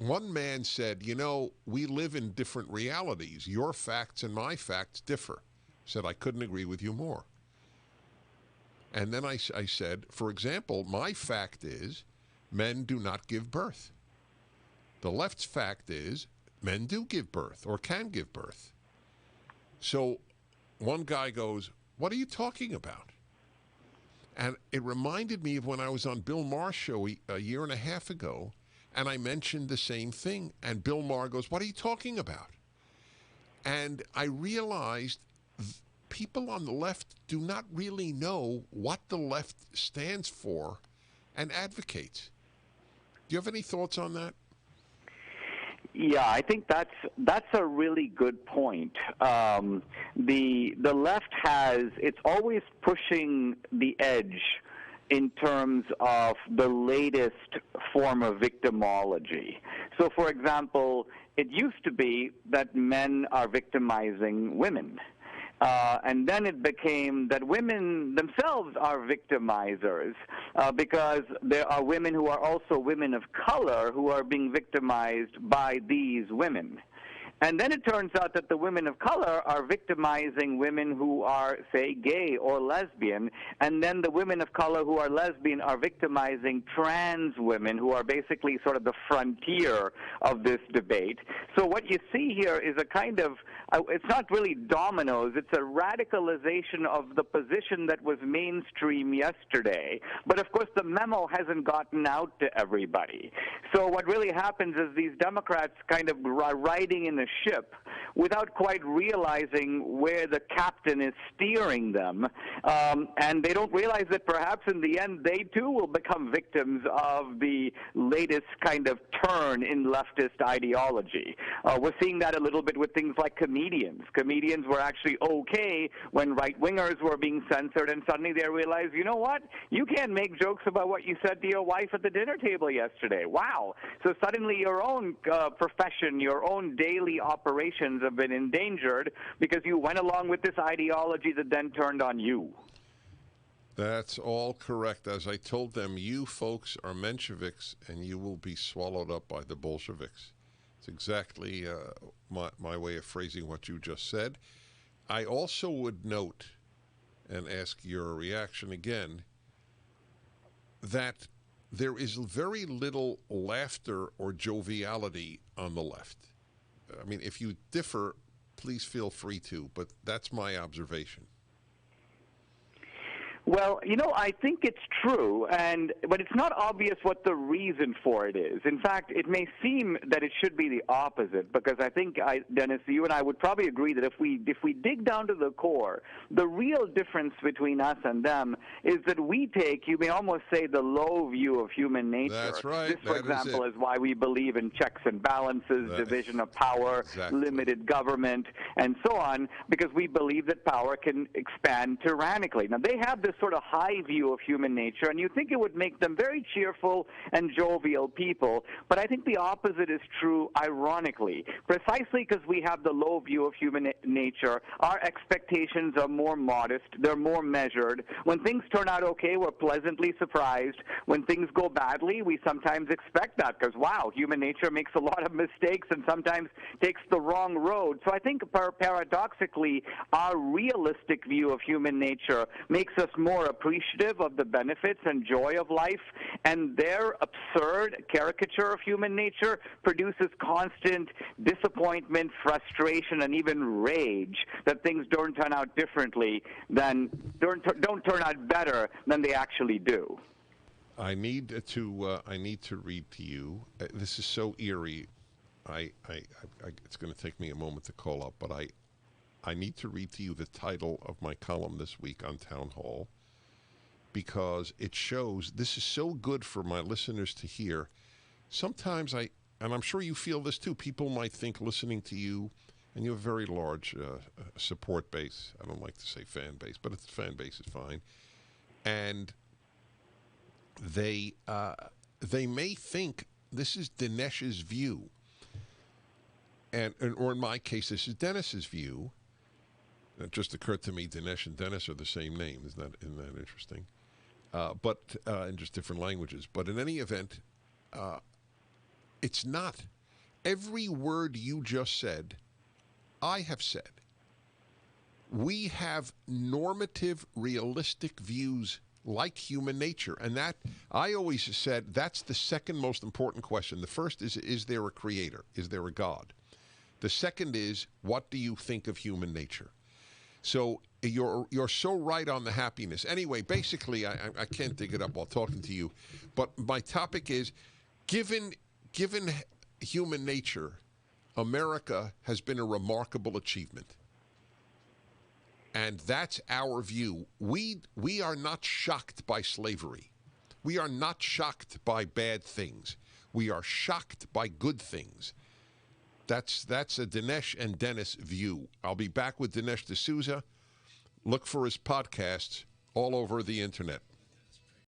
one man said, we live in different realities. Your facts and my facts differ. Said, I couldn't agree with you more. And then I said, for example, my fact is men do not give birth. The left's fact is men do give birth or can give birth. So one guy goes, what are you talking about? And it reminded me of when I was on Bill Maher's show a year and a half ago, and I mentioned the same thing. And Bill Maher goes, what are you talking about? And I realized people on the left do not really know what the left stands for and advocates. Do you have any thoughts on that? Yeah, I think that's a really good point. The left it's always pushing the edge in terms of the latest form of victimology. So, for example, it used to be that men are victimizing women. And then it became that women themselves are victimizers because there are women who are also women of color who are being victimized by these women. And then it turns out that the women of color are victimizing women who are, say, gay or lesbian, and then the women of color who are lesbian are victimizing trans women who are basically sort of the frontier of this debate. So what you see here is a kind of, it's not really dominoes, it's a radicalization of the position that was mainstream yesterday. But of course the memo hasn't gotten out to everybody. So what really happens is these Democrats kind of are riding in a ship without quite realizing where the captain is steering them, and they don't realize that perhaps in the end they too will become victims of the latest kind of turn in leftist ideology. We're seeing that a little bit with things like comedians. Comedians were actually okay when right-wingers were being censored, and suddenly they realized, you know what? You can't make jokes about what you said to your wife at the dinner table yesterday. Wow. So suddenly your own profession, your own daily operations have been endangered because you went along with this ideology that then turned on you. That's all correct. As I told them, you folks are Mensheviks and you will be swallowed up by the Bolsheviks. It's exactly my way of phrasing what you just said. I also would note, and ask your reaction again, that there is very little laughter or joviality on the left. I mean, if you differ, please feel free to, but that's my observation. Well, I think it's true, but it's not obvious what the reason for it is. In fact, it may seem that it should be the opposite, because I think, Dennis, you and I would probably agree that if we dig down to the core, the real difference between us and them is that we take, you may almost say, the low view of human nature. That's right. This, for example, is why we believe in checks and balances, division of power, limited government, and so on, because we believe that power can expand tyrannically. Now, they have this sort of high view of human nature, and you think it would make them very cheerful and jovial people, but I think the opposite is true ironically. Precisely because we have the low view of human nature, our expectations are more modest, they're more measured. When things turn out okay, we're pleasantly surprised. When things go badly, we sometimes expect that because, wow, human nature makes a lot of mistakes and sometimes takes the wrong road. So I think paradoxically, our realistic view of human nature makes us more appreciative of the benefits and joy of life, and their absurd caricature of human nature produces constant disappointment, frustration, and even rage that things don't turn out differently don't turn out better than they actually do. I need to read to you. This is so eerie. It's going to take me a moment to call up, but I need to read to you the title of my column this week on Town Hall, because it shows, this is so good for my listeners to hear. Sometimes and I'm sure you feel this too, people might think listening to you, and you have a very large support base. I don't like to say fan base, but it's fan base is fine. And they may think this is Dinesh's view, or in my case, this is Dennis's view. It just occurred to me, Dinesh and Dennis are the same name. Isn't that interesting? But in just different languages. But in any event, It's not. Every word you just said, I have said. We have normative, realistic views like human nature. And that, I always said, that's the second most important question. The first is there a creator? Is there a God? The second is, what do you think of human nature? So you're so right on the happiness. Anyway, basically, I can't dig it up while talking to you, but my topic is, given human nature, America has been a remarkable achievement. And that's our view. We are not shocked by slavery. We are not shocked by bad things. We are shocked by good things. That's a Dinesh and Dennis view. I'll be back with Dinesh D'Souza. Look for his podcasts all over the internet.